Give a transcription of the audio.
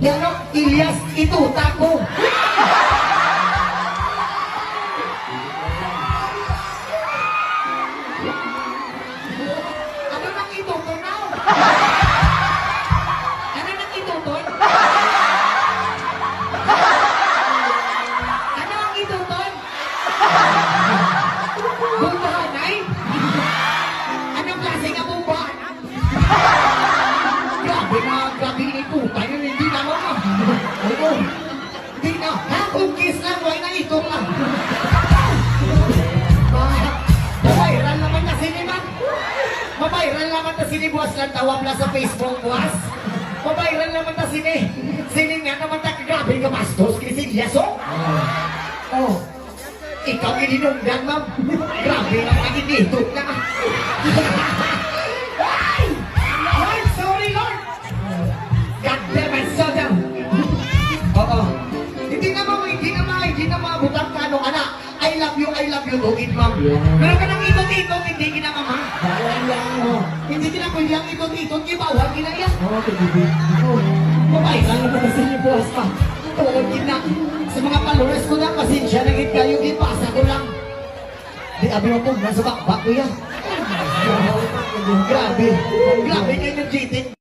Yan o, Ilyas, ituta ko. Ano nang ituto na? Ano nang ituton? Ano ang ituton? Bumbahanay? Anong klase ka bumbahanap? Grabe na, grabe itutan yun, hindi na mo. Oo. Hindi na, ha? Kung kiss lang, why na ito lang? Mabayran naman na sini, ma'am. Mabayran naman na sini, buwas lang tawag na sa Facebook, buwas. Mabayran naman na sini. Sini nga naman na grabe ka mastos, Crisillas, oh. Oh. Ikaw ininunggan, ma'am. Grabe na pag-initot na. Ay! Lord, sorry, Lord. God damn it, so damn. Oo. Hindi na maabutang ka, no, anak. I love you, lugit, ma'am. Pero ka nang itot-itot, hindi kinama, ma'am. Hindi kinapwede ang itot-itot, ibawal kinaya. Babay, sana pa kasi niyo buwas pa. Tulog na. Sa mga followers ko na, pasensya na git kayo, ipasa ko lang. Di, abi mo po, nasa bakbak ko yan. Grabe. Grabe kayo ng cheating.